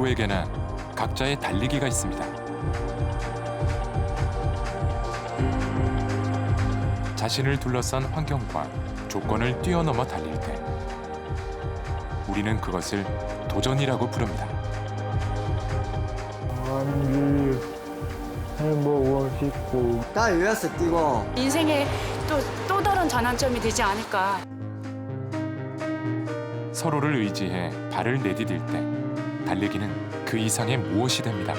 누구에게나 각자의 달리기가 있습니다. 자신을 둘러싼 환경과 조건을 뛰어넘어 달릴 때 우리는 그것을 도전이라고 부릅니다. 많이 해보고 싶고 다 외웠어 뛰고. 인생에 또 다른 전환점이 되지 않을까. 서로를 의지해 발을 내디딜 때 달리기는 그 이상의 무엇이 됩니다.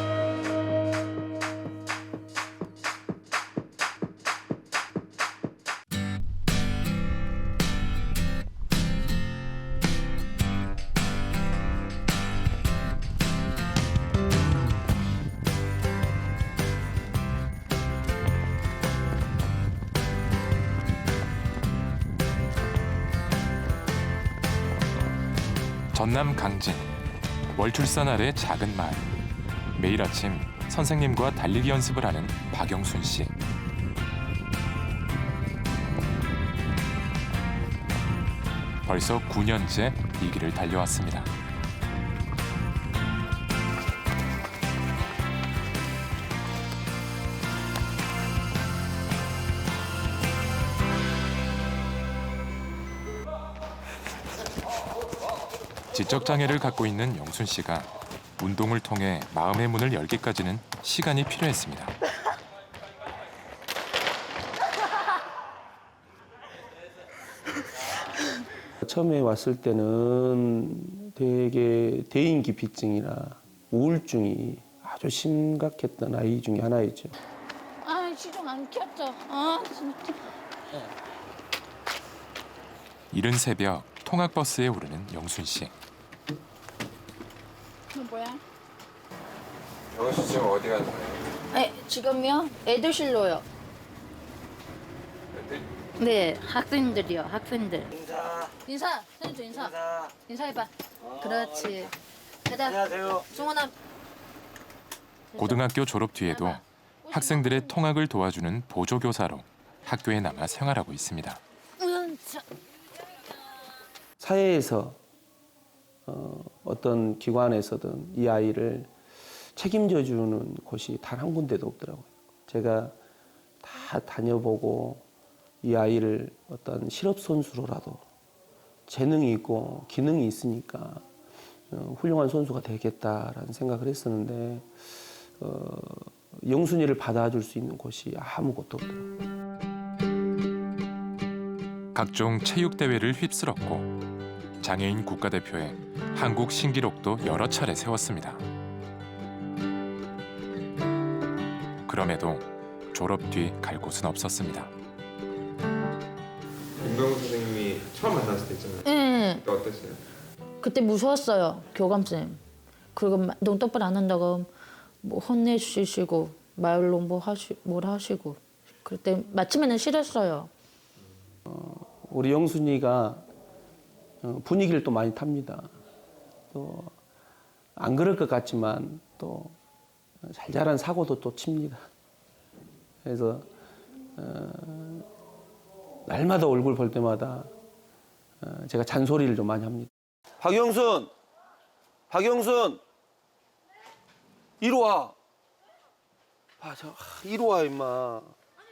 전남 강진, 월출산 아래 작은 마을. 매일 아침 선생님과 달리기 연습을 하는 박영순 씨. 벌써 9년째 이 길을 달려왔습니다. 지적 장애를 갖고 있는 영순 씨가 운동을 통해 마음의 문을 열기까지는 시간이 필요했습니다. 처음에 왔을 때는 되게 대인기피증이나 우울증이 아주 심각했던 아이 중에 하나였죠. 아, 시동 안 켰어. 아, 진짜. 이른 새벽 통학버스에 오르는 영순 씨. 이거 뭐야? 영수 지금 어디 갔나요? 지금요? 애들실로요. 네, 학생들이요, 학생들. 인사, 선생님도 인사. 인사해봐. 그렇지. 가자. 안녕하세요. 승원아. 고등학교 졸업 뒤에도 학생들의 통학을 도와주는 보조교사로 학교에 남아 생활하고 있습니다. 사회에서 어떤 기관에서든 이 아이를 책임져 주는 곳이 단 한 군데도 없더라고요. 제가 다 다녀보고 이 아이를 어떤 실업 선수로라도 재능이 있고 기능이 있으니까 훌륭한 선수가 되겠다라는 생각을 했었는데 영순이를 받아줄 수 있는 곳이 아무것도 없더라고요. 각종 체육 대회를 휩쓸었고 장애인 국가대표에 한국 신기록도 여러 차례 세웠습니다. 그럼에도 졸업 뒤 갈 곳은 없었습니다. 윤병우 선생님이 처음 만났을 때 있잖아요. 응. 그때 어땠어요? 그때 무서웠어요, 교감쌤. 그리고 눈 똑바로 안 한다고 뭐 혼내주시고 말로 뭘 하시고. 그때 마침에는 싫었어요. 우리 영순이가 분위기를 또 많이 탑니다. 또 안 그럴 것 같지만 또 잘 자란 사고도 또 칩니다. 그래서 날마다 얼굴 볼 때마다 제가 잔소리를 좀 많이 합니다. 박영순, 이리 와. 이리 와 임마.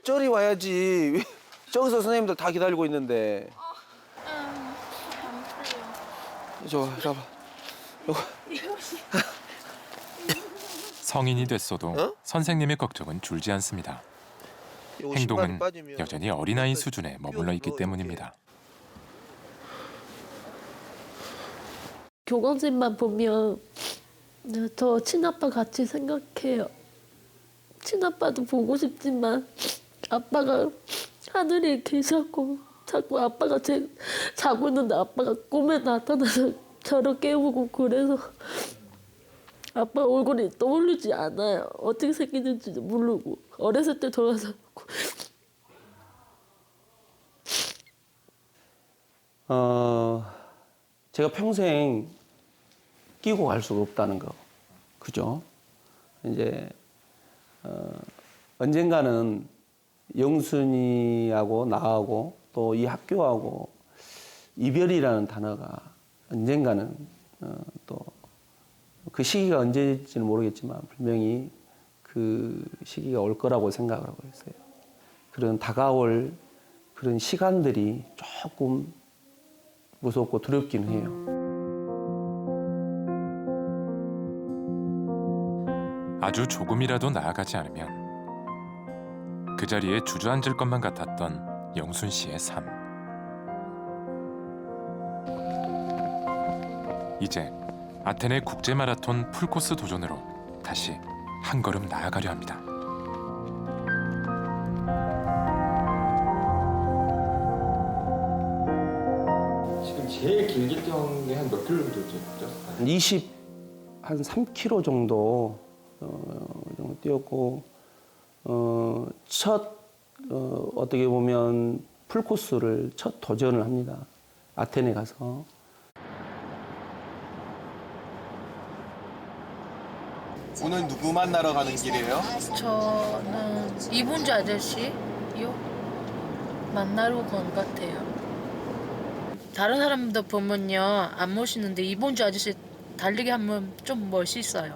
저리 와야지. 왜 저기서 선생님들 다 기다리고 있는데. 저 이리 와봐. 성인이 됐어도 선생님의 걱정은 줄지 않습니다. 행동은 여전히 어린아이 수준에 머물러 있기 때문입니다. 교감쌤만 보면 저 친아빠 같이 생각해요. 친아빠도 보고 싶지만 아빠가 하늘에 계셨고 자꾸 아빠가 자고 있는데 아빠가 꿈에 나타나서 저를 깨우고 그래서 아빠 얼굴이 떠오르지 않아요. 어떻게 생기는지도 모르고 어렸을 때 돌아서 제가 평생 끼고 갈 수가 없다는 거, 그죠? 이제 언젠가는 영순이하고 나하고 또 이 학교하고 이별이라는 단어가 언젠가는 또 그 시기가 언제일지는 모르겠지만 분명히 그 시기가 올 거라고 생각을 하고 있어요. 그런 다가올 그런 시간들이 조금 무섭고 두렵긴 해요. 아주 조금이라도 나아가지 않으면 그 자리에 주저앉을 것만 같았던 영순 씨의 삶. 이제 아테네 국제 마라톤 풀코스 도전으로 다시 한 걸음 나아가려 합니다. 지금 제일 길게 뛰었는 게 한 몇 킬로 정도 뛰었어요? 한 3km 정도 뛰었고 어떻게 보면 풀코스를 첫 도전을 합니다. 아테네 가서. 오늘 누구 만나러 가는 길이에요? 저는 이분주 아저씨요 만나러 간 것 같아요. 다른 사람들 보면요 안 멋있는데 이분주 아저씨 달리기 하면 좀 멋있어요.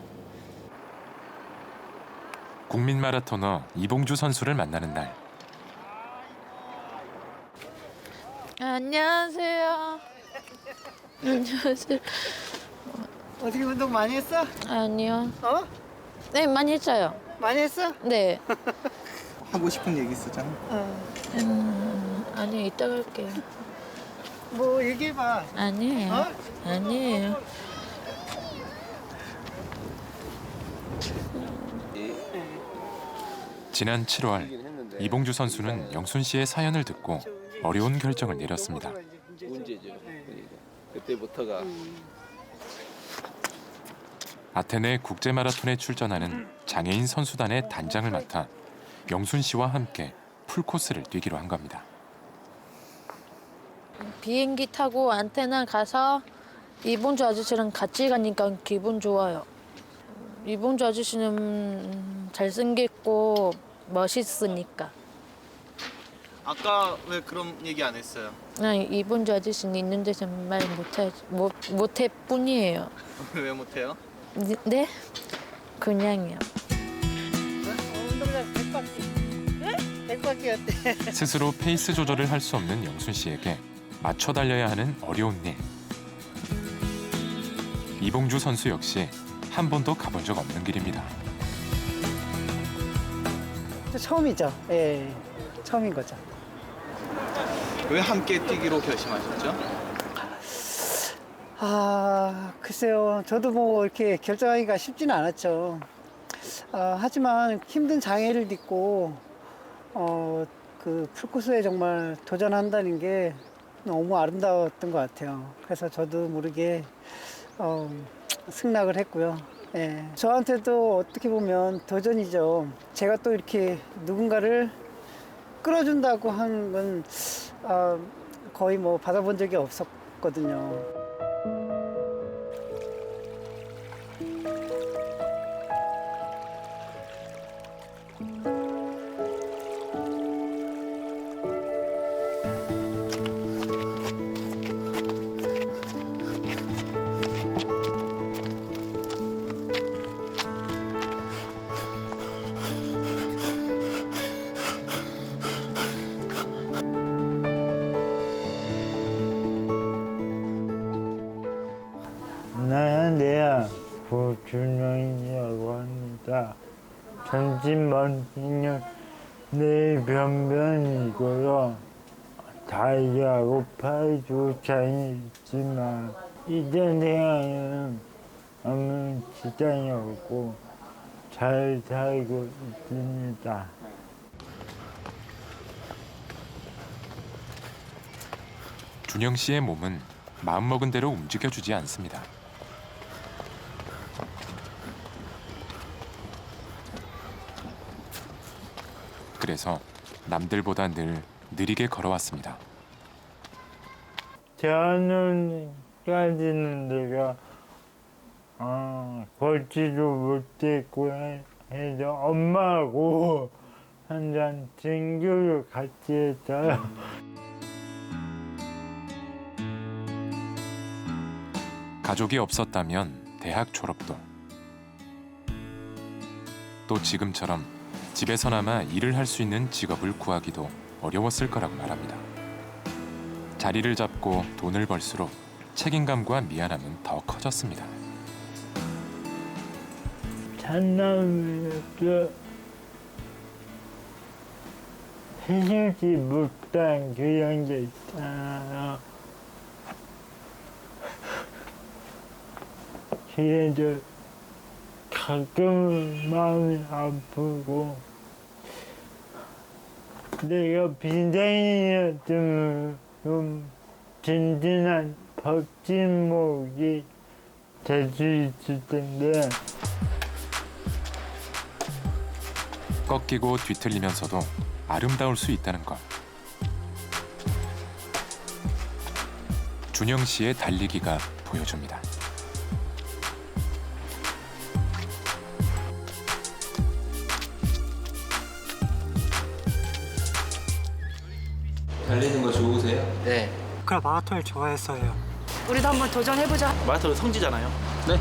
국민 마라토너 이봉주 선수를 만나는 날. 안녕하세요. 안녕하세요. 어떻게 운동 많이 했어? 아니요. 어? 네 많이 했어요. 많이 했어? 네. 하고 싶은 얘기 있었잖아. 아니요 이따 갈게요. 뭐 얘기해봐. 아니에요. 어? 아니에요. 지난 7월 이봉주 선수는 영순 씨의 사연을 듣고 어려운 결정을 내렸습니다. 문제죠. 그때부터가 아테네 국제 마라톤에 출전하는 장애인 선수단의 단장을 맡아 영순 씨와 함께 풀코스를 뛰기로 한 겁니다. 비행기 타고 안테나 가서 이봉주 아저씨랑 같이 가니까 기분 좋아요. 이봉주 아저씨는 잘생겼고 멋있으니까. 아까 왜 그런 얘기 안 했어요? 이봉주 아저씨는 있는 데서 말 못할 뿐이에요. 왜 못해요? 네? 그냥요. 운동장 100바퀴. 네? 100바퀴 어때? 스스로 페이스 조절을 할 수 없는 영순 씨에게 맞춰 달려야 하는 어려운 일. 이봉주 선수 역시 한 번도 가본 적 없는 길입니다. 처음이죠. 예, 처음인 거죠. 왜 함께 뛰기로 결심하셨죠? 글쎄요. 저도 뭐 이렇게 결정하기가 쉽지는 않았죠. 하지만 힘든 장애를 딛고 그 풀코스에 정말 도전한다는 게 너무 아름다웠던 것 같아요. 그래서 저도 모르게 승낙을 했고요. 예. 저한테도 어떻게 보면 도전이죠. 제가 또 이렇게 누군가를 끌어준다고 한 건 거의 뭐 받아본 적이 없었거든요. 나는 내야 고준영이라고 합니다. 전신머리는 내 변변이고요. 다리하고 팔이 조차이 있지만 이전 생활은 아무 지장이 없고 잘 살고 있습니다. 준영 씨의 몸은 마음먹은 대로 움직여주지 않습니다. 그래서 남들보다 늘 느리게 걸어왔습니다. 저는까지는 내가 걷지도 못했고 해서 엄마하고 한잔 등교를 같이 했어요. 가족이 없었다면 대학 졸업도 또 지금처럼 집에서나마 일을 할 수 있는 직업을 구하기도 어려웠을 거라고 말합니다. 자리를 잡고 돈을 벌수록 책임감과 미안함은 더 커졌습니다. 장남으로서 해주지 못한 그런 게 있잖아요. 그래도 가끔은 마음이 아프고 내가 빈장이었으면 좀 든든한 버팀목이 될 수 있을 텐데 꺾이고 뒤틀리면서도 아름다울 수 있다는 것. 준영 씨의 달리기가 보여줍니다. 달리는 거 좋으세요? 네. 그 마라톤을 좋아했어요. 우리도 한번 도전해보자. 마라톤 성지잖아요. 네.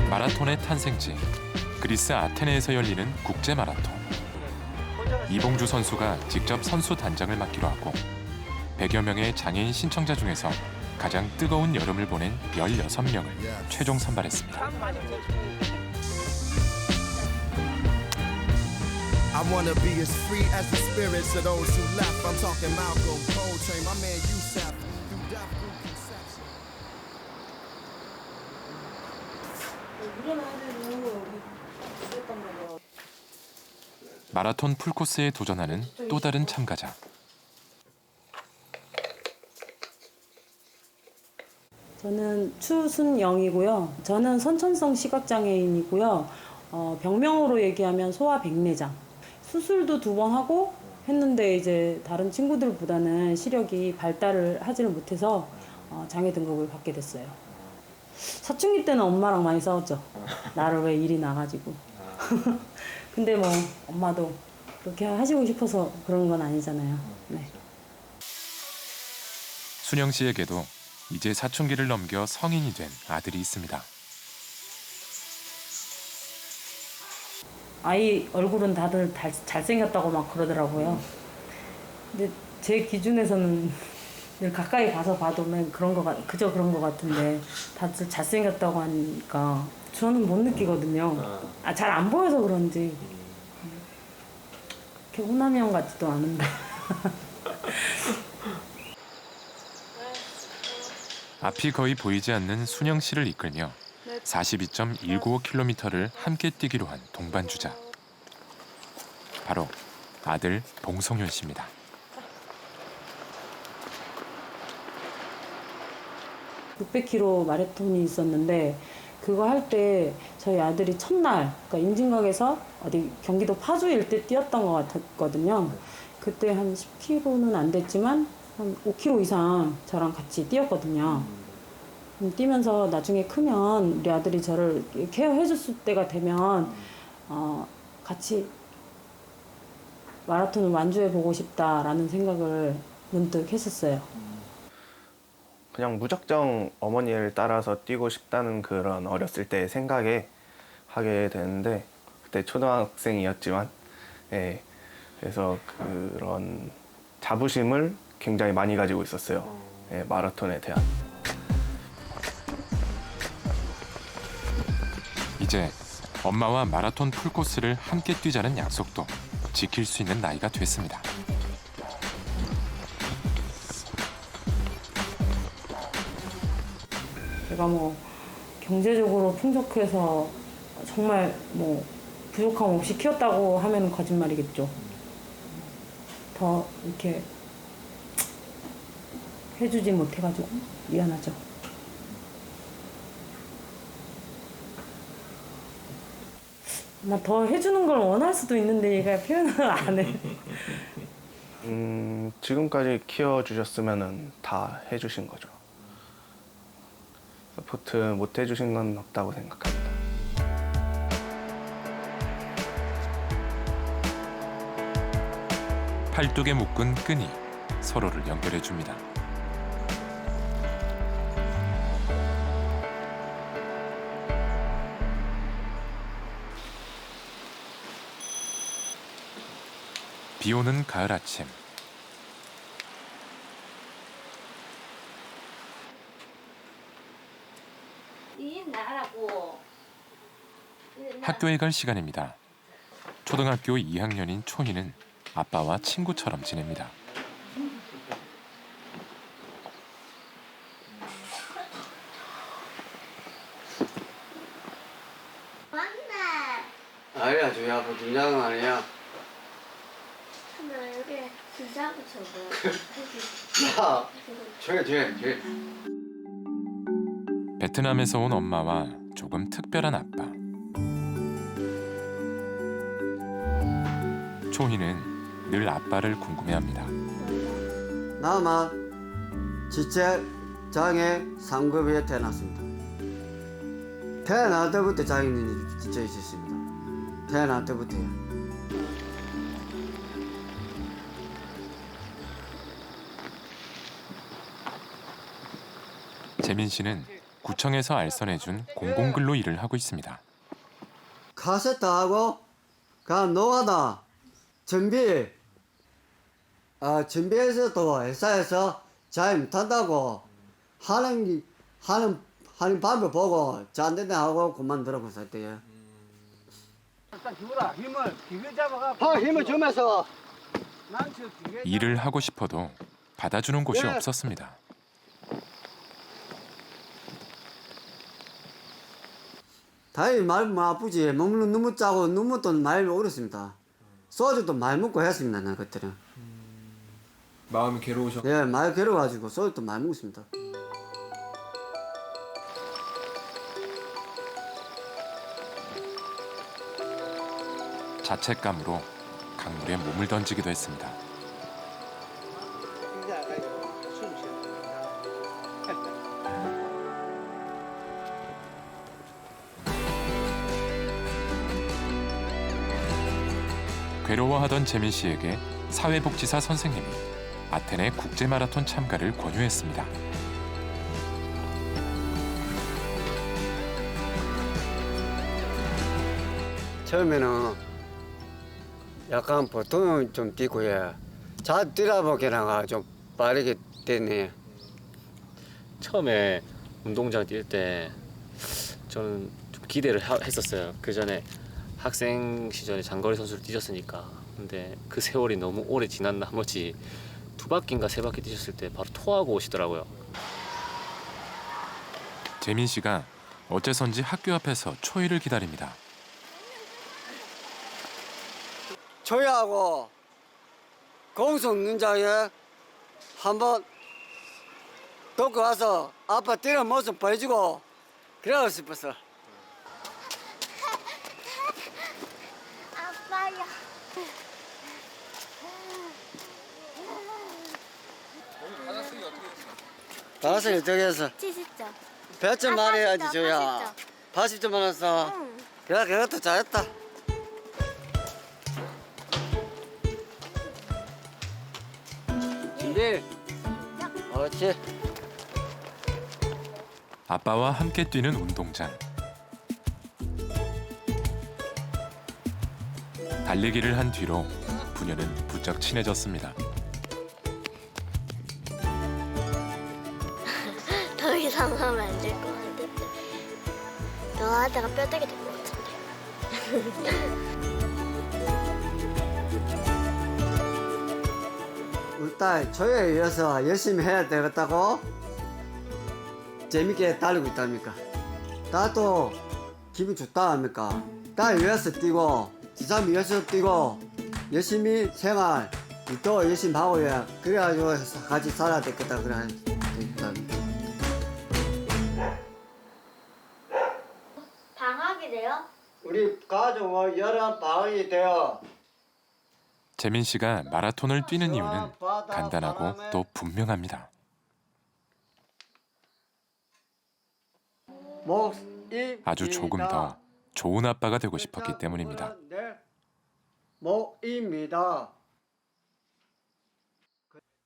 마라톤의 탄생지 그리스 아테네에서 열리는 국제 마라톤. 이봉주 선수가 직접 선수 단장을 맡기로 하고 100여 명의 장애인 신청자 중에서 가장 뜨거운 여름을 보낸 16명을 최종 선발했습니다. I wanna be as free as the spirits of those who left. I'm talking Malcolm, Coltrane, my man Yusef, through death, through conception. 마라톤 풀코스에 도전하는 또 다른 참가자. 저는 추순영이고요. 저는 선천성 시각장애인이고요. 병명으로 얘기하면 소아백내장. 수술도 2번 하고 했는데 이제 다른 친구들보다는 시력이 발달을 하지를 못해서 장애 등급을 받게 됐어요. 사춘기 때는 엄마랑 많이 싸웠죠. 나를 왜 일이 나가지고. 근데 뭐 엄마도 그렇게 하시고 싶어서 그런 건 아니잖아요. 네. 순영 씨에게도 이제 사춘기를 넘겨 성인이 된 아들이 있습니다. 아이 얼굴은 다들 잘생겼다고 막 그러더라고요. 근데 제 기준에서는 늘 가까이 가서 봐도 그저 그런 거 같은데 다들 잘생겼다고 하니까 저는 못 느끼거든요. 잘 안 보여서 그런지 이렇게 호남형 같지도 않은데. 앞이 거의 보이지 않는 순영 씨를 이끌며 42.195km를 함께 뛰기로 한 동반주자. 바로 아들 봉성윤 씨입니다. (600km) 마라톤이 있었는데 그거 할 때 저희 아들이 첫날 그러니까 임진각에서 어디 경기도 파주일 때 뛰었던 것 같았거든요. 그때 한 10km는 안 됐지만 한 5km 이상 저랑 같이 뛰었거든요. 뛰면서 나중에 크면 우리 아들이 저를 케어해줬을 때가 되면 같이 마라톤을 완주해보고 싶다라는 생각을 문득 했었어요. 그냥 무작정 어머니를 따라서 뛰고 싶다는 그런 어렸을 때의 생각에 하게 되는데 그때 초등학생이었지만 그래서 그런 자부심을 굉장히 많이 가지고 있었어요. 마라톤에 대한. 이제 엄마와 마라톤 풀코스를 함께 뛰자는 약속도 지킬 수 있는 나이가 됐습니다. 제가 뭐 경제적으로 풍족해서 정말 뭐 부족함 없이 키웠다고 하면 거짓말이겠죠. 더 이렇게 해주지 못해가지고 미안하죠. 아마 더 해주는 걸 원할 수도 있는데 얘가 표현을 안 해. 지금까지 키워주셨으면 다 해주신 거죠. 서포트 못 해주신 건 없다고 생각합니다. 팔뚝에 묶은 끈이 서로를 연결해 줍니다. 비 오는 가을 아침. 학교에 갈 시간입니다. 초등학교 2학년인 촌이는 아빠와 친구처럼 지냅니다. 아니야, 저희 아빠 긴장은 아니야. 나 여기 긴장하고 야, 저기. 베트남에서 온 엄마와 조금 특별한 아빠. 초희는 늘 아빠를 궁금해합니다. 나만 지체 장애 3급에 태어났습니다. 태어날 때부터 장애인이 지쳐 있었습니다. 태어날 때부터요. 재민 씨는 구청에서 알선해준 공공근로 일을 하고 있습니다. 카세트하고 노가다 준비해서 또 회사에서 잘 못한다고 하는 방법 보고 잘 안 된다 하고 그만두라고 살 때요. 힘을 주면서 일을 하고 싶어도 받아주는 곳이 없었습니다. 다행히 말 아프지. 먹는 너무 짜고 너무 또 많이 어렵습니다. 소주도 많이 먹고 했습니다. 나 그때는. 마음이 괴로우셔? 네, 많이 괴로워가지고 소주도 많이 먹습니다. 자책감으로 강물에 몸을 던지기도 했습니다. 괴로워하던 재민 씨에게 사회복지사 선생님이 아테네 국제마라톤 참가를 권유했습니다. 처음에는 약간 보통은 좀 뛰고 잘 뛰다 보니까 좀 빠르게 됐네. 처음에 운동장 뛸 때 저는 좀 기대를 했었어요. 그 전에 학생 시절에 장거리 선수를 뛰셨으니까. 근데 그 세월이 너무 오래 지난 나머지 2바퀴인가 3바퀴 뛰셨을 때 바로 토하고 오시더라고요. 재민 씨가 어째선지 학교 앞에서 초이를 기다립니다. 초이하고 공성 눈장에 한번 돕고 와서 아빠 뛰는 모습 보여주고 그러고 싶었어. 아빠야. 받았으니 어떻게 했어? 70점. 100점 말해야지 조야. 80점 받았어. 응. 그래 그것도 잘했다. 준비. 그렇지. 아빠와 함께 뛰는 운동장. 달리기를 한 뒤로 부녀는 부쩍 친해졌습니다. 더 이상 하면 안 될 것 같은데. 너 하다가 뼈다귀 될 것 같은데. 우리 딸 조에 이어서 열심히 해야 되겠다고 재밌게 달리고 있답니까? 나도 기분 좋다 합니까? 딸 위해서 뛰고 지삼 위해서 뛰고 열심히 생활 또 열심히 하고 그래가지고 같이 살아야 되겠다 그래. 방학이 돼요? 우리 가족은 여름 방학이 돼요. 재민 씨가 마라톤을 뛰는 이유는 간단하고 또 분명합니다. 아주 조금 더 좋은 아빠가 되고 싶었기 때문입니다. 목입니다.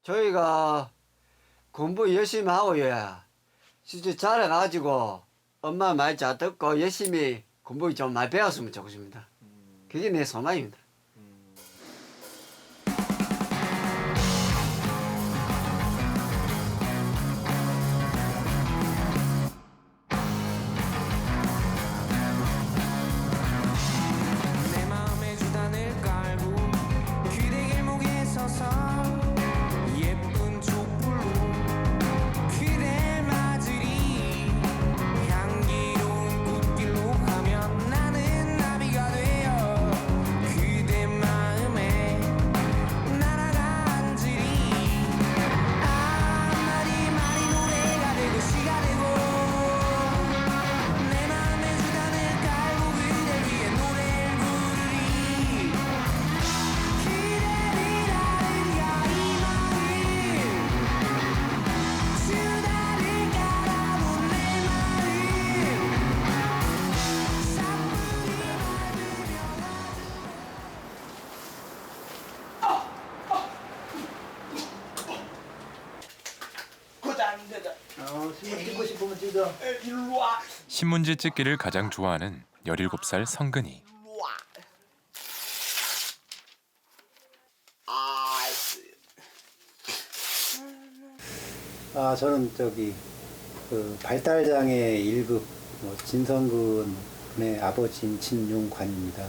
저희가 공부 열심히 하고 진짜 잘해가지고 엄마 말 잘 듣고 열심히 공부 좀 많이 배웠으면 좋겠습니다. 그게 내 소망입니다. 신문지 찍기를 가장 좋아하는 17살 성근이. 저는 그 발달장애 1급 진성근의 아버지인 진용관입니다.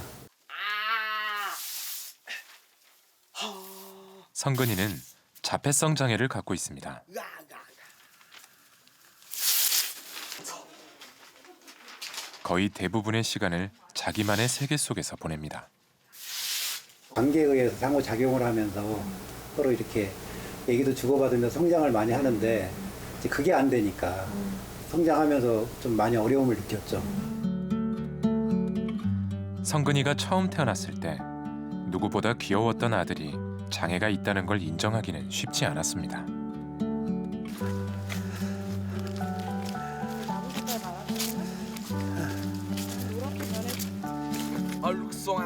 성근이는 자폐성 장애를 갖고 있습니다. 거의 대부분의 시간을 자기만의 세계 속에서 보냅니다. 관계에 의해서 상호작용을 하면서 서로 이렇게 얘기도 주고받으면서 성장을 많이 하는데 이제 그게 안 되니까 성장하면서 좀 많이 어려움을 느꼈죠. 성근이가 처음 태어났을 때 누구보다 귀여웠던 아들이 장애가 있다는 걸 인정하기는 쉽지 않았습니다.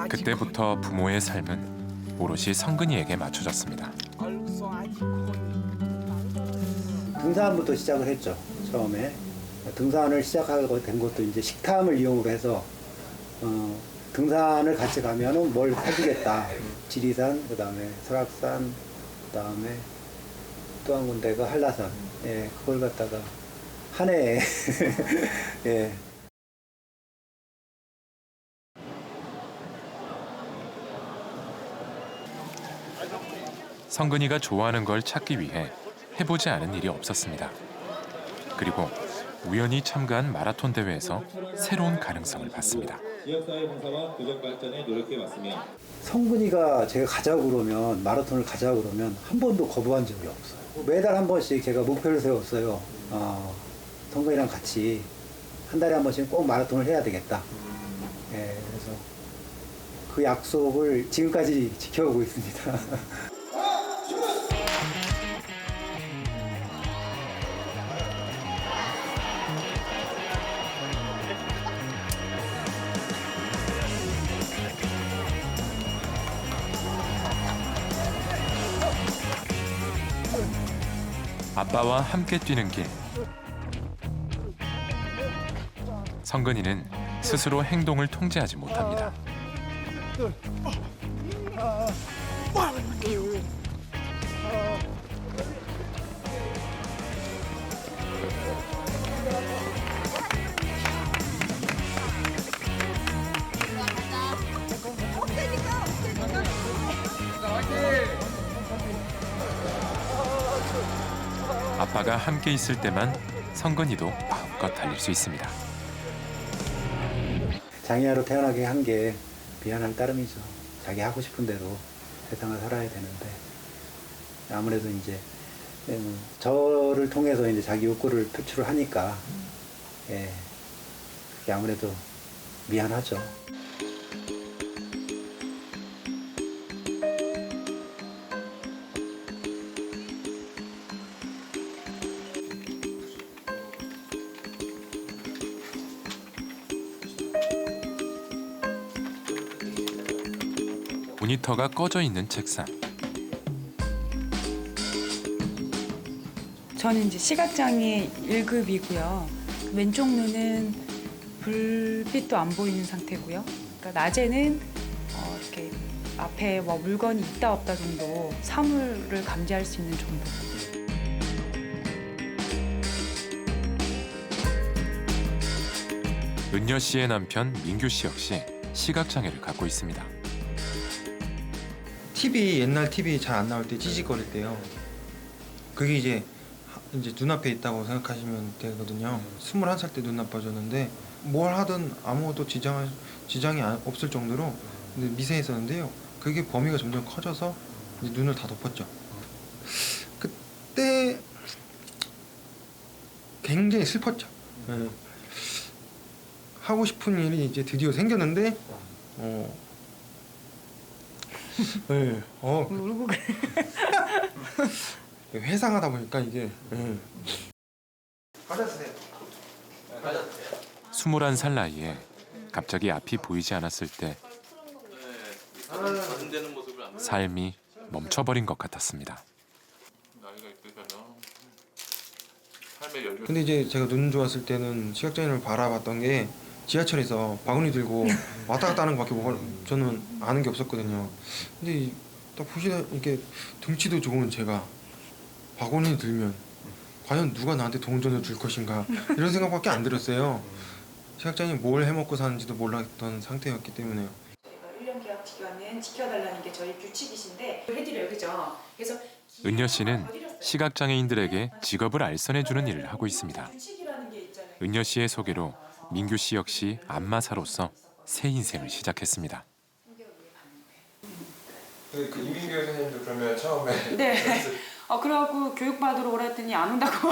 그때부터 부모의 삶은 오롯이 성근이에게 맞춰졌습니다. 등산부터 시작을 했죠. 처음에 등산을 시작하게 된 것도 이제 식탐을 이용으로 해서 등산을 같이 가면은 뭘 사주겠다. 지리산, 그다음에 설악산, 그다음에 또 한 군데가 한라산. 예, 그걸 갖다가 한 해에 예. 성근이가 좋아하는 걸 찾기 위해 해보지 않은 일이 없었습니다. 그리고 우연히 참가한 마라톤 대회에서 새로운 가능성을 봤습니다. 지역사회 봉사와 도적 발전에 노력해 왔으며 성근이가 제가 가자고 그러면 마라톤을 가자고 그러면 한 번도 거부한 적이 없어요. 매달 한 번씩 제가 목표를 세웠어요. 성근이랑 같이 한 달에 한 번씩 꼭 마라톤을 해야 되겠다. 예, 그래서 그 약속을 지금까지 지켜오고 있습니다. 아빠와 함께 뛰는 길. 성근이는 스스로 행동을 통제하지 못합니다. 아빠가 함께 있을 때만 성근이도 마음껏 달릴 수 있습니다. 장애아로 태어나게 한 게 미안할 따름이죠. 자기 하고 싶은 대로 세상을 살아야 되는데 아무래도 이제 저를 통해서 이제 자기 욕구를 표출을 하니까 예, 그게 아무래도 미안하죠. 모니터가 꺼져 있는 책상. 저는 이제 시각장애 1급이고요. 왼쪽 눈은 불빛도 안 보이는 상태고요. 그러니까 낮에는 이렇게 앞에 뭐 물건이 있다 없다 정도, 사물을 감지할 수 있는 정도. 은여 씨의 남편 민규 씨 역시 시각장애를 갖고 있습니다. 옛날 TV 잘 안 나올 때 찌직거릴 때요. 그게 이제 눈앞에 있다고 생각하시면 되거든요. 21살 때 눈 나빠졌는데 뭘 하든 아무것도 지장이 없을 정도로 미세했었는데요. 그게 범위가 점점 커져서 이제 눈을 다 덮었죠. 그때 굉장히 슬펐죠. 네. 하고 싶은 일이 이제 드디어 생겼는데 네. 울고 그래. 회상하다 보니까 이게 21살 나이에 갑자기 앞이 보이지 않았을 때 삶이 멈춰버린 것 같았습니다. 나이가 있으면 삶이 근데 이제 제가 눈 좋았을 때는 시각장애를 바라봤던 게 지하철에서 바구니 들고 왔다 갔다 하는 것밖에 저는 아는 게 없었거든요. 근데 딱 보시다 이렇게 등치도 좋은 제가 바구니 들면 과연 누가 나한테 동전을 줄 것인가 이런 생각밖에 안 들었어요. 시각장애 뭘 해먹고 사는지도 몰랐던 상태였기 때문에요. 1년 계약 기간은 지켜달라는 게 저희 규칙이신데 해드려요, 그죠? 그래서 은여 씨는 시각장애인들에게 직업을 알선해주는 일을 하고 있습니다. 은여 씨의 소개로 민규 씨 역시 안마사로서 새 인생을 시작했습니다. 그 이민규 선생님도 그러면 처음에 네. 그래갖고 교육받으러 오라 했더니 안 온다고.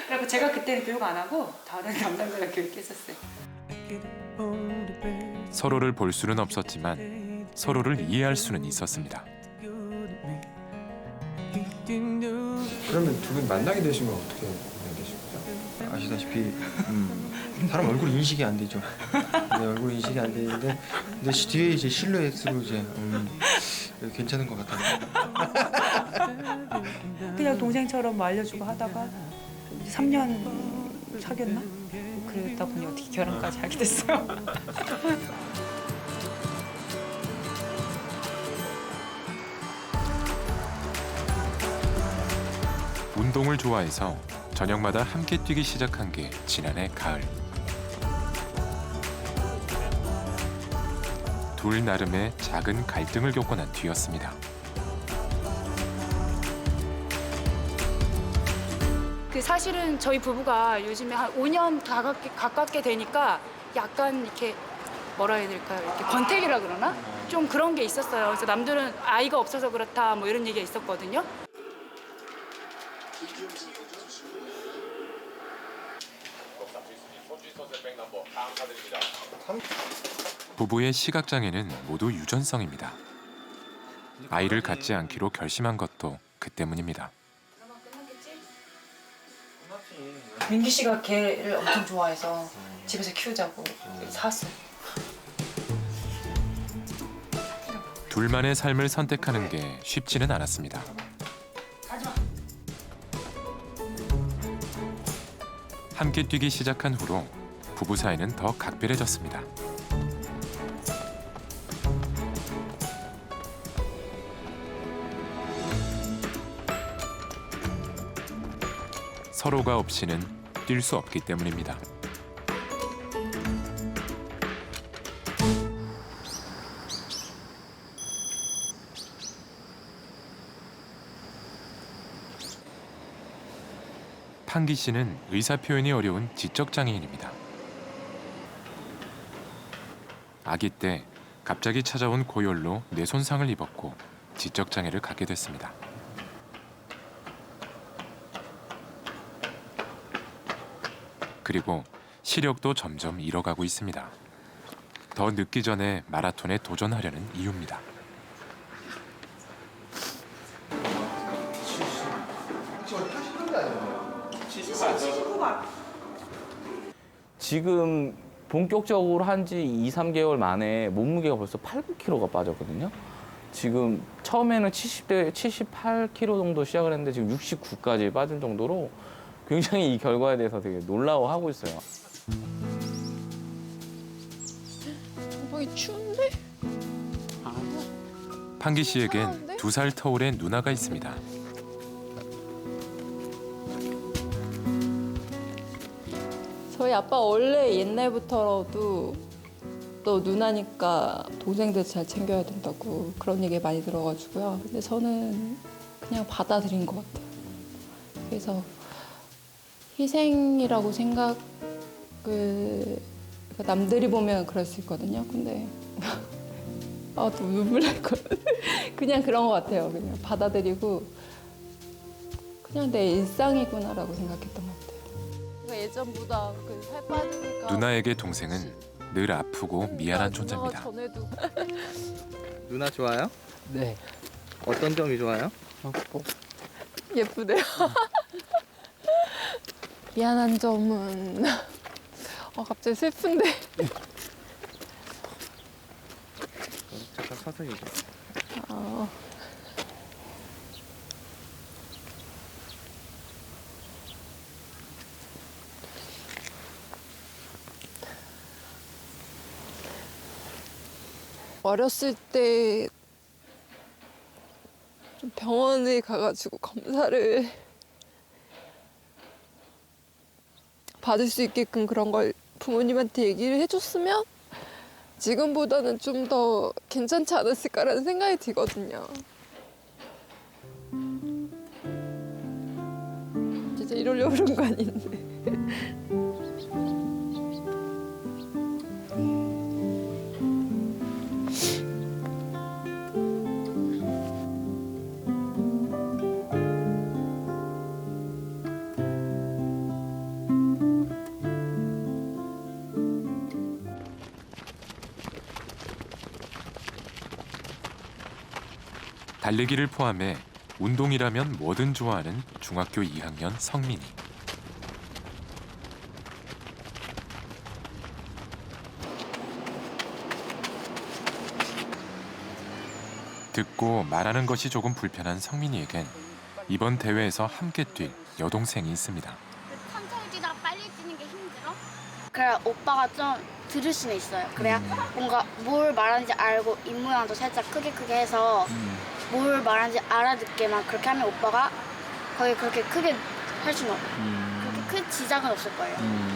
그래갖고 제가 그때는 교육 안 하고 다른 담당자가 교육했었어요. 서로를 볼 수는 없었지만 서로를 이해할 수는 있었습니다. 그러면 두 분 만나게 되시면 어떻게 되신 거죠? 아시다시피 사람 얼굴 인식이 안 되죠. 네, 얼굴 인식이 안 되는데 근데 뒤에 이제 실루엣으로 이제 괜찮은 것 같아요. 그냥 동생처럼 뭐 알려주고 하다가 3년 사귀었나? 그러다 보니 어떻게 결혼까지 하게 됐어요. 운동을 좋아해서 저녁마다 함께 뛰기 시작한 게 지난해 가을. 둘 나름의 작은 갈등을 겪고 난 뒤였습니다. 사실은 저희 부부가 요즘에 한 5년 가깝게 되니까 약간 이렇게 뭐라 해야 될까요? 이렇게 권태기라 그러나? 좀 그런 게 있었어요. 그래서 남들은 아이가 없어서 그렇다 뭐 이런 얘기가 있었거든요. 부부의 시각장애는 모두 유전성입니다. 아이를 갖지 않기로 결심한 것도 그 때문입니다. 민규 씨가 개를 엄청 좋아해서 집에서 키우자고 샀어요. 둘만의 삶을 선택하는 게 쉽지는 않았습니다. 함께 뛰기 시작한 후로 부부 사이는 더 각별해졌습니다. 서로가 없이는 뛸 수 없기 때문입니다. 판기 씨는 의사 표현이 어려운 지적 장애인입니다. 아기 때 갑자기 찾아온 고열로 뇌 손상을 입었고 지적 장애를 갖게 됐습니다. 그리고 시력도 점점 잃어가고 있습니다. 더 늦기 전에 마라톤에 도전하려는 이유입니다. 지금 본격적으로 한 지 2, 3개월 만에 몸무게가 벌써 8, 9kg가 빠졌거든요. 지금 처음에는 78kg 정도 시작을 했는데 지금 69까지 빠진 정도로 굉장히 이 결과에 대해서 되게 놀라워하고 있어요. 정말 추운데? 판기 씨에겐 2살 터울의 누나가 있습니다. 저희 아빠 원래 옛날부터도 너 누나니까 동생들 잘 챙겨야 된다고 그런 얘기 많이 들어가지고요. 근데 저는 그냥 받아들인 것 같아요. 그래서 희생이라고 남들이 보면 그럴 수 있거든요. 근데 또 눈물 날 거. 그냥 그런 것 같아요. 그냥 받아들이고 그냥 내 일상이구나라고 생각했던 것 같아요. 예전보다 살 빠지니까 누나에게 동생은 늘 아프고 미안한 존재입니다. 누나 좋아요? 네. 어떤 점이 좋아요? 예쁘대요. 미안한 점은 갑자기 슬픈데. 잠깐 서서 얘기해. 어렸을 때 좀 병원에 가가지고 검사를 받을 수 있게끔 그런 걸 부모님한테 얘기를 해줬으면 지금보다는 좀 더 괜찮지 않았을까라는 생각이 들거든요. 진짜 이러려고 그런 거 아닌데. 달리기를 포함해 운동이라면 뭐든 좋아하는 중학교 2학년 성민이. 듣고 말하는 것이 조금 불편한 성민이에겐 이번 대회에서 함께 뛸 여동생이 있습니다. 천천히 뛰다가 빨리 뛰는 게 힘들어? 그래야 오빠가 좀 들을 수는 있어요. 그래야 뭔가 뭘 말하는지 알고 입 모양도 살짝 크게 해서 뭘 말하는지 알아듣게만 그렇게 하면 오빠가 거의 그렇게 크게 할 수는 없고 그렇게 큰 지장은 없을 거예요.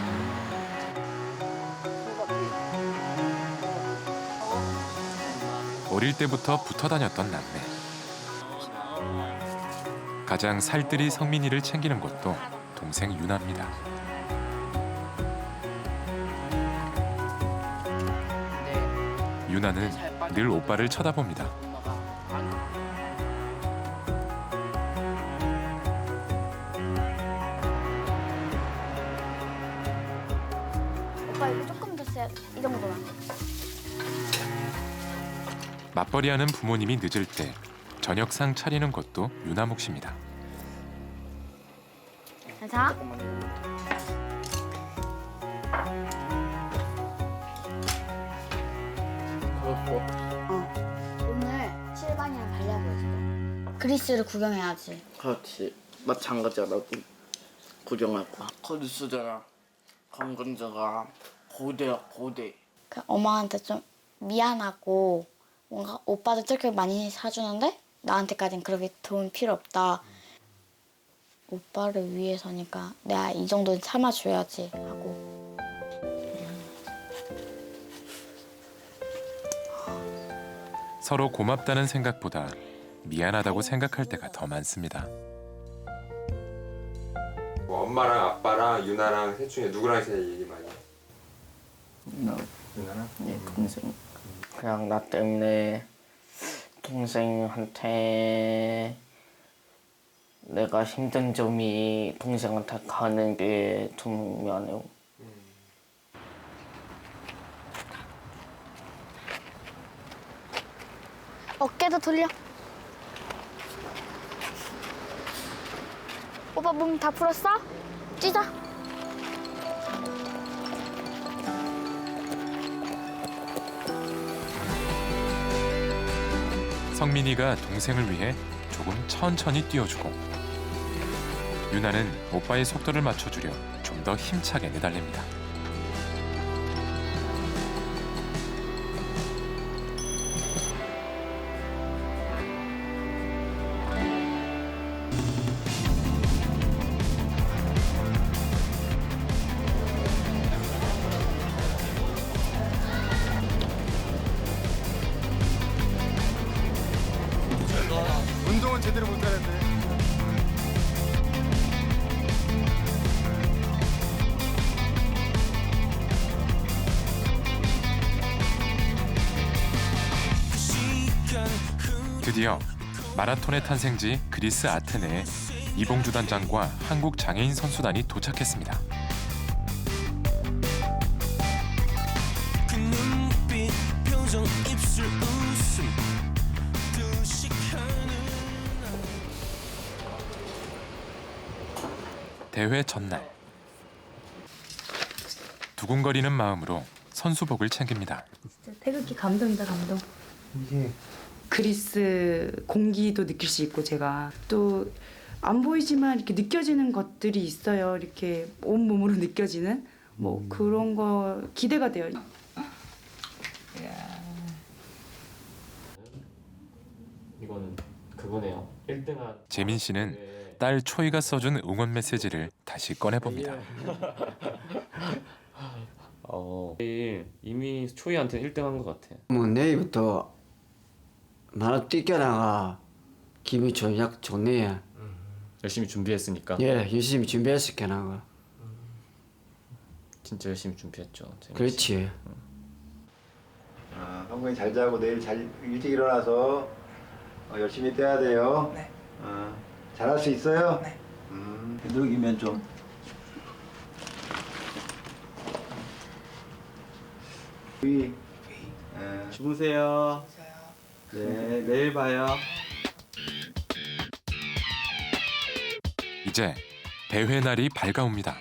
어릴 때부터 붙어 다녔던 남매. 가장 살뜰히 성민이를 챙기는 것도 동생 유나입니다. 유나는 늘 오빠를 쳐다봅니다. 오빠 이거 조금 더 세야 이 정도만. 맞벌이하는 부모님이 늦을 때 저녁상 차리는 것도 유나 몫입니다. 괜찮아? 오늘 실반이랑 발레보여줄게. 그리스를 구경해야지. 그렇지. 마찬가지야. 나도 구경할 거야. 그리스잖아. 관광자가 고대야 고대. 그 엄마한테 좀 미안하고 뭔가 오빠도 저렇게 많이 사주는데 나한테까지는 그렇게 돈 필요 없다. 오빠를 위해서니까 내가 이 정도는 참아줘야지 하고. 서로 고맙다는 생각보다 미안하다고 생각할 때가 더 많습니다. 뭐 엄마랑 아빠랑 유나랑 셋 중에 누구랑 제일 얘기 많이 해? 유나랑? 네, 동생. 그냥 나 때문에 동생한테 내가 힘든 점이 동생한테 가는 게 좀 미안해요. 어깨도 돌려. 오빠 몸 다 풀었어? 뛰자. 성민이가 동생을 위해 조금 천천히 뛰어주고 유나는 오빠의 속도를 맞춰주려 좀 더 힘차게 내달립니다. 운동은 제대로 못하는데. 드디어 마라톤의 탄생지 그리스 아테네에 이봉주 단장과 한국 장애인 선수단이 도착했습니다. 대회 전날 두근거리는 마음으로 선수복을 챙깁니다. 진짜 태극기 감동이다 감동. 이게 그리스 공기도 느낄 수 있고 제가 또 안 보이지만 이렇게 느껴지는 것들이 있어요. 이렇게 온 몸으로 느껴지는 뭐 그런 거 기대가 돼요. 이거는 그거네요. 1등한 재민 씨는 딸 초이가 써준 응원 메시지를 다시 꺼내봅니다. 이미 초이한테는 1등한 것 같아. 뭐 내일부터 마라톤 뛰겨나가 기분이 좋네요. 열심히 준비했으니까. 예, 열심히 준비했을게 나가. 진짜 열심히 준비했죠. 재민 그렇지. 한국에 잘 자고 내일 잘 일찍 일어나서 열심히 뛰어야 돼요. 네. 잘할 수 있어요? 네. 되도록이면 좀. 주무세요. 네, 내일 봐요. 이제 대회 날이 밝아옵니다.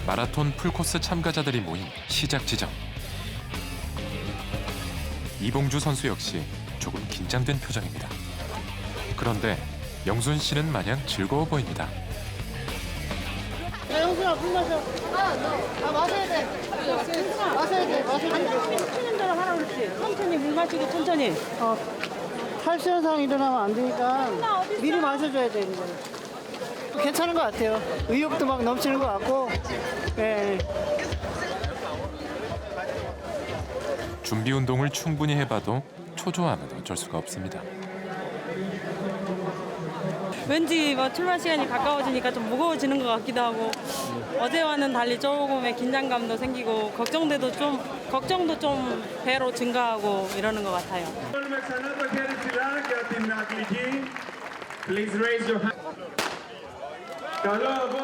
마라톤 풀코스 참가자들이 모인 시작 지점. 이봉주 선수 역시 조금 긴장된 표정입니다. 그런데 영순 씨는 마냥 즐거워 보입니다. 야, 영순아, 물 마셔. 마셔야 돼. 마셔야 돼. 튀는 대로 하라 그랬지. 천천히 물 마시고 천천히. 탈수현상 일어나면 안 되니까 미리 마셔줘야 돼, 이제. 괜찮은 것 같아요. 의욕도 막 넘치는 것 같고. 네. 준비 운동을 충분히 해봐도 초조함은 어쩔 수가 없습니다. 왠지 출발 시간이 가까워지니까 좀 무거워지는 것 같기도 하고 어제와는 달리 조금의 긴장감도 생기고 걱정도 좀 배로 증가하고 이러는 것 같아요.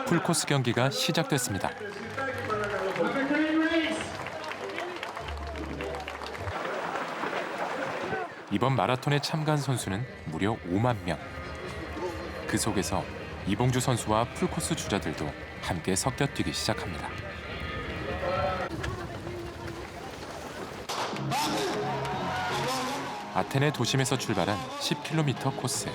풀코스 경기가 시작됐습니다. 이번 마라톤에 참가한 선수는 무려 5만 명. 그 속에서 이봉주 선수와 풀코스 주자들도 함께 섞여 뛰기 시작합니다. 아테네 도심에서 출발한 10km 코스.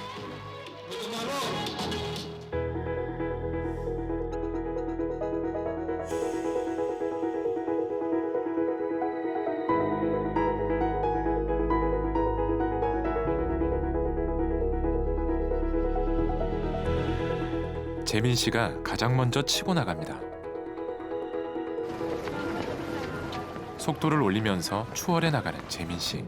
재민 씨가 가장 먼저 치고 나갑니다. 속도를 올리면서 추월해 나가는 재민 씨.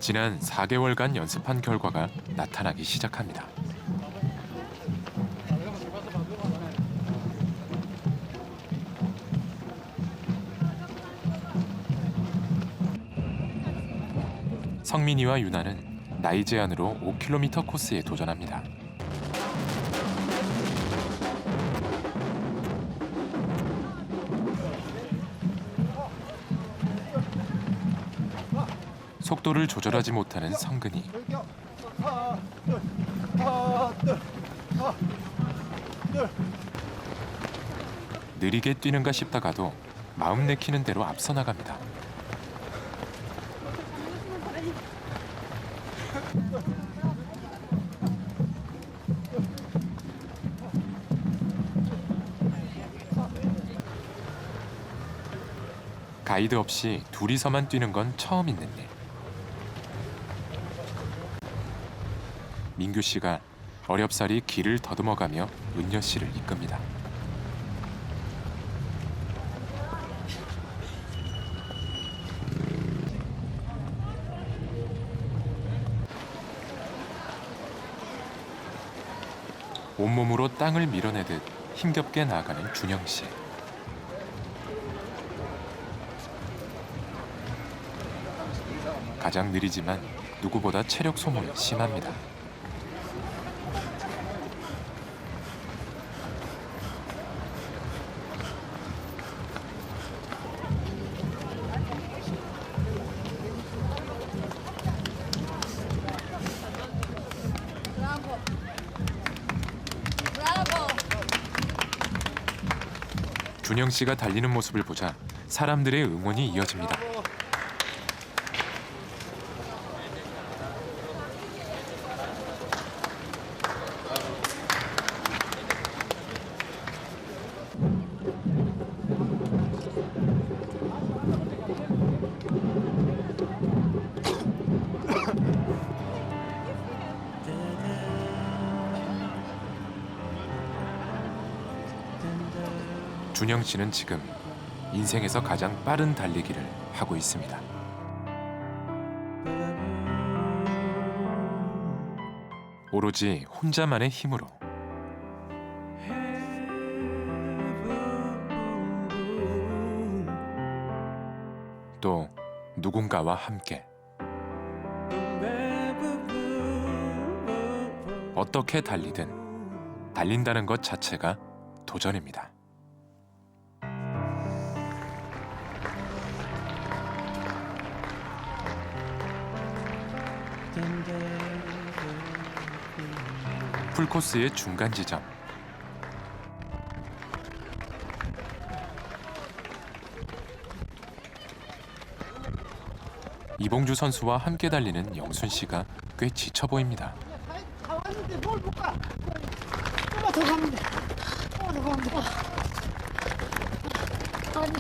지난 4개월간 연습한 결과가 나타나기 시작합니다. 성민이와 유나는 나이 제한으로 5km 코스에 도전합니다. 속도를 조절하지 못하는 성근이. 느리게 뛰는가 싶다가도 마음 내키는 대로 앞서 나갑니다. 가이드 없이 둘이서만 뛰는 건 처음 있는 일. 민규 씨가 어렵사리 길을 더듬어가며 은여 씨를 이끕니다. 온몸으로 땅을 밀어내듯 힘겹게 나아가는 준영 씨. 가장 느리지만 누구보다 체력 소모는 심합니다. 준영 씨가 달리는 모습을 보자 사람들의 응원이 이어집니다. 준영 씨는 지금 인생에서 가장 빠른 달리기를 하고 있습니다. 오로지 혼자만의 힘으로 또 누군가와 함께 어떻게 달리든 달린다는 것 자체가 도전입니다. 풀코스의 중간 지점. 이봉주 선수와 함께 달리는 영순 씨가 꽤 지쳐 보입니다. 다 왔는데 뭘 못 가? 조금만 더 가면 돼. 조금만 더 가면 돼. 아니,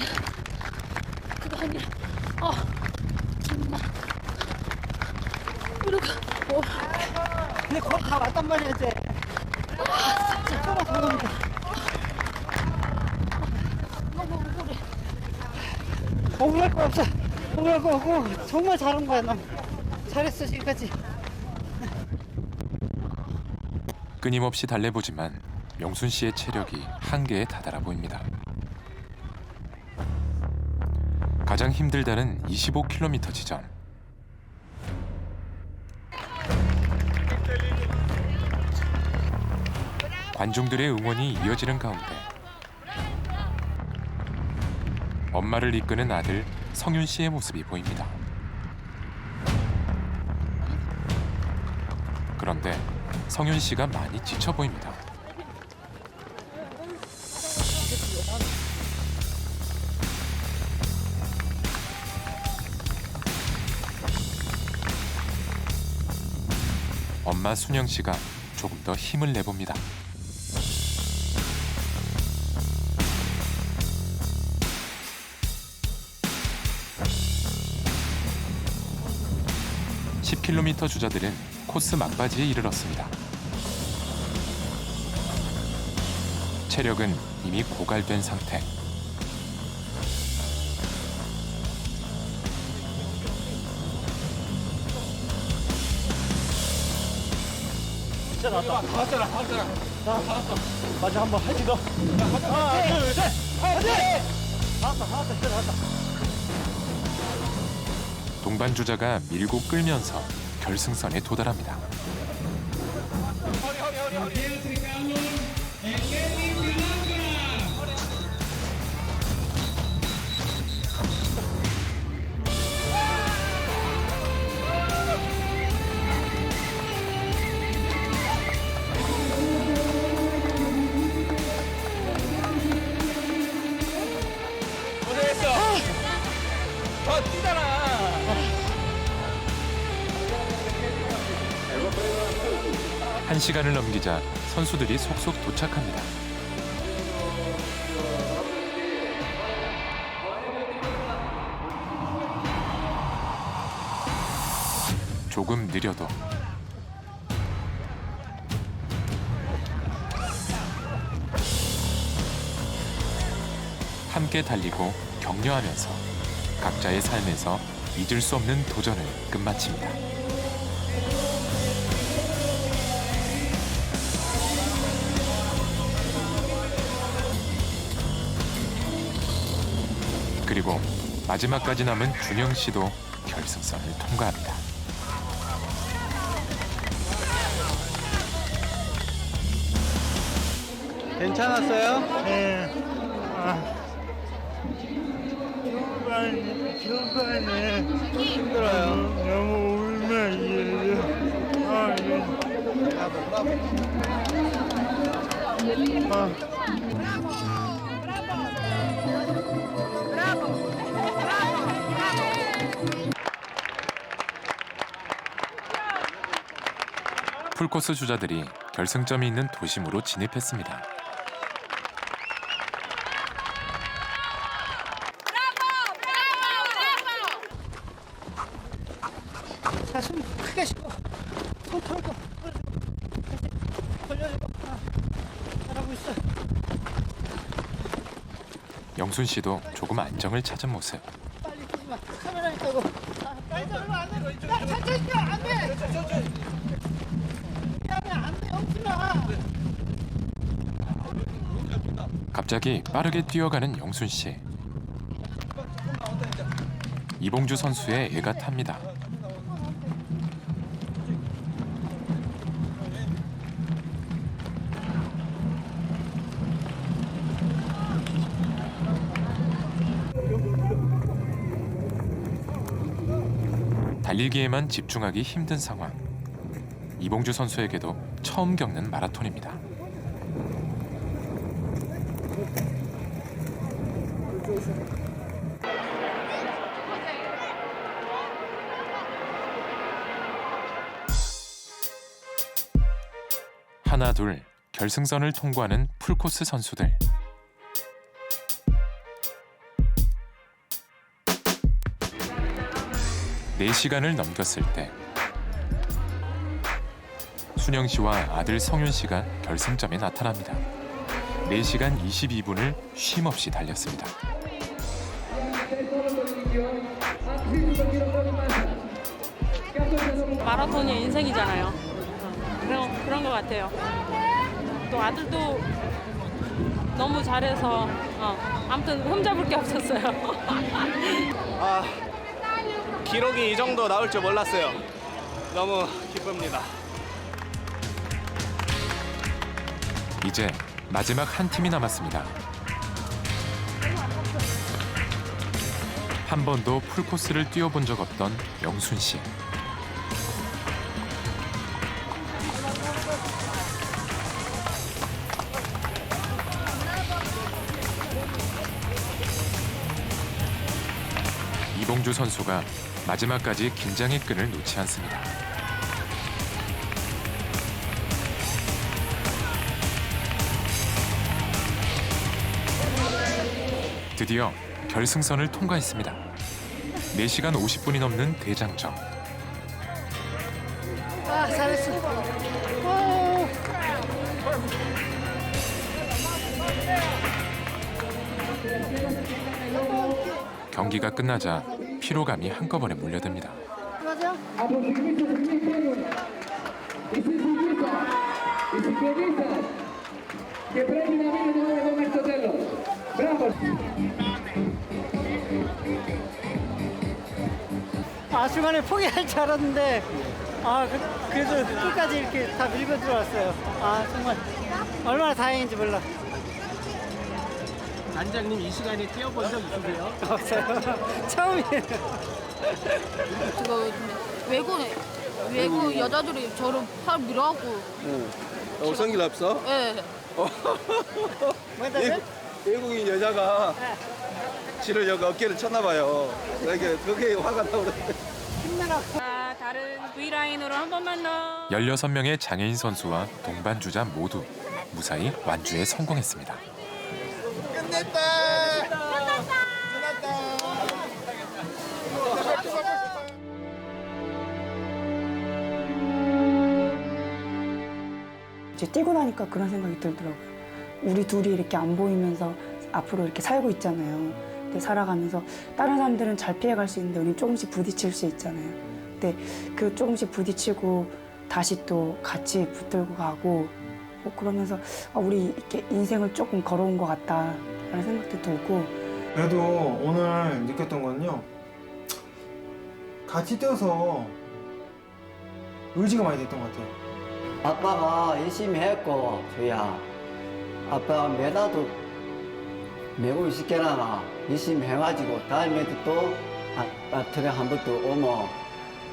그거 아니야. 정말. 이러고. 근데 거의 다 왔단 말이야 이제. 진짜 조금만 더 가면 돼. 너무 억울해. 억울할 거 없어. 억울할 거 없고 정말 잘한 거야 너. 잘했어 지금까지. 끊임없이 달래보지만 영순 씨의 체력이 한계에 다다라 보입니다. 가장 힘들다는 25km 지점. 관중들의 응원이 이어지는 가운데 엄마를 이끄는 아들 성윤 씨의 모습이 보입니다. 그런데 성윤 씨가 많이 지쳐 보입니다. 엄마 순영 씨가 조금 더 힘을 내봅니다. (10km) 주자들은 코스 막바지에 이르렀습니다. 체력은 이미 고갈된 상태. 진짜 나왔다. 나왔잖아. 나왔어. 마지막 한번 할지 너. 하나, 둘, 셋. 화이팅! 나왔다. 진짜 나왔다. 동반 주자가 밀고 끌면서 결승선에 도달합니다. 고생했어. 더 뛰잖아. 1시간을 넘기자 선수들이 속속 도착합니다. 조금 느려도 함께 달리고 격려하면서 각자의 삶에서 잊을 수 없는 도전을 끝마칩니다. 그리고 마지막까지 남은 준영 씨도 결승선을 통과합니다. 괜찮았어요? 네. 초반에 힘들어요. 너무 울면서 풀코스 주자들이 결승점이 있는 도심으로 진입했습니다. 자, 숨 크게 쉬고 손 털고 벌려주고 잘하고 있어. 영순 씨도 조금 안정을 찾은 모습. 빨리 뛰지 마. 카메라 있다고. 빨리 들어가면 안 돼. 나 천천히 뛰어. 안 돼. 천천히. 하면 안 돼. 영순아. 갑자기 빠르게 뛰어가는 영순 씨. 이봉주 선수의 애가 탑니다. 달리기에만 집중하기 힘든 상황. 이봉주 선수에게도 처음 겪는 마라톤입니다. 하나 둘 결승선을 통과하는 풀코스 선수들. 네 시간을 넘겼을 때 순영 씨와 아들 성윤 씨가 결승점에 나타납니다. 4시간 22분을 쉼없이 달렸습니다. 마라톤이 인생이잖아요. 그런 것 같아요. 또 아들도 너무 잘해서 아무튼 흠잡을 게 없었어요. 기록이 이 정도 나올 줄 몰랐어요. 너무 기쁩니다. 이제 마지막 한 팀이 남았습니다. 한 번도 풀코스를 뛰어본 적 없던 영순 씨. 이봉주 선수가 마지막까지 긴장의 끈을 놓지 않습니다. 드디어 결승선을 통과했습니다. 4시간 50분이 넘는 대장정. 아, 잘했어. 경기가 끝나자 피로감이 한꺼번에 몰려듭니다. 맞아. 중간에 포기할 줄 알았는데 그래도 끝까지 이렇게 다 밀고 들어왔어요. 정말 얼마나 다행인지 몰라. 단장님 이 시간에 뛰어본 적 있으세요? 없어요. 처음이에요. 외국 여자들이 저를 팔 밀어갖고. 성질 없어? 네. 외국인 여자가 지를 여기 어깨를 쳤나 봐요. 그게 화가 나고 그래. 다른 V라인으로 한 번만 더. 16명의 장애인 선수와 동반주자 모두 무사히 완주에 성공했습니다. 끝냈다! 이제 뛰고 나니까 그런 생각이 들더라고요. 우리 둘이 이렇게 안 보이면서 앞으로 이렇게 살고 있잖아요. 근데 살아가면서 다른 사람들은 잘 피해갈 수 있는데 우리는 조금씩 부딪힐 수 있잖아요. 근데 그 조금씩 부딪히고 다시 또 같이 붙들고 가고 그러면서 우리 이렇게 인생을 조금 걸어온 것 같다라는 생각도 들고. 그래도 오늘 느꼈던 건요, 같이 뛰어서 의지가 많이 됐던 것 같아요. 아빠가 열심히 했고, 주야. 아빠가 메달도 메고 있을게나 열심히 해가지고 다음에도 또 트랙 한 번 또 오면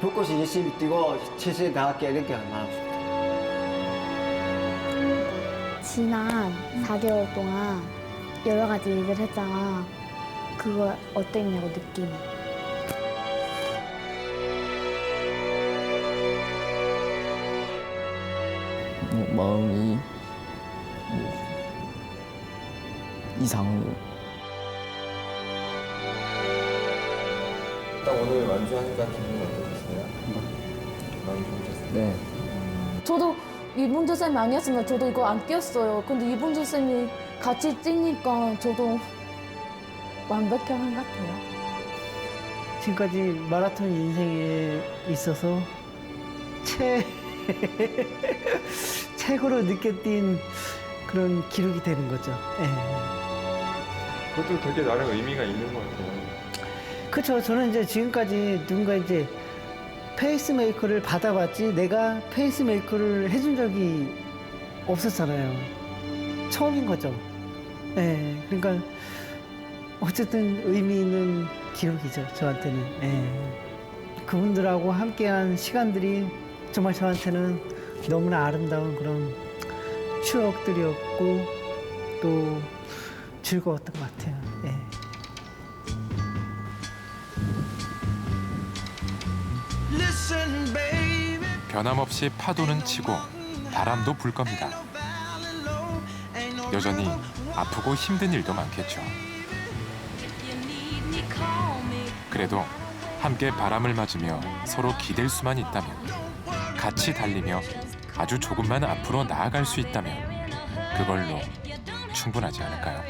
불꽃이 열심히 뛰고 최선을 다할게 이렇게 말하고 싶다. 지난 4개월 동안 여러 가지 일을 했잖아. 그거 어땠냐고 느낌이. 마음이 이상해요. 딱 오늘 완주하니까 기분이 어떠셨어요? 마음이 좋으셨어요? 네. 저도 이봉주 쌤이 아니었으면 저도 이거 안 뛰었어요. 근데 이봉주 쌤이 같이 뛰니까 저도 완벽한 것 같아요. 지금까지 마라톤 인생에 있어서 최고로 늦게 뛴 그런 기록이 되는 거죠. 그것도 되게 나름 의미가 있는 것 같아요. 그렇죠. 저는 이제 지금까지 누군가 이제 페이스메이커를 받아봤지 내가 페이스메이커를 해준 적이 없었잖아요. 처음인 거죠. 그러니까 어쨌든 의미 있는 기록이죠. 저한테는. 그분들하고 함께한 시간들이 정말 저한테는 너무나 아름다운 그런 추억들이었고 또 즐거웠던 것 같아요. 변함없이 파도는 치고 바람도 불 겁니다. 여전히 아프고 힘든 일도 많겠죠. 그래도 함께 바람을 맞으며 서로 기댈 수만 있다면, 같이 달리며 아주 조금만 앞으로 나아갈 수 있다면 그걸로 충분하지 않을까요?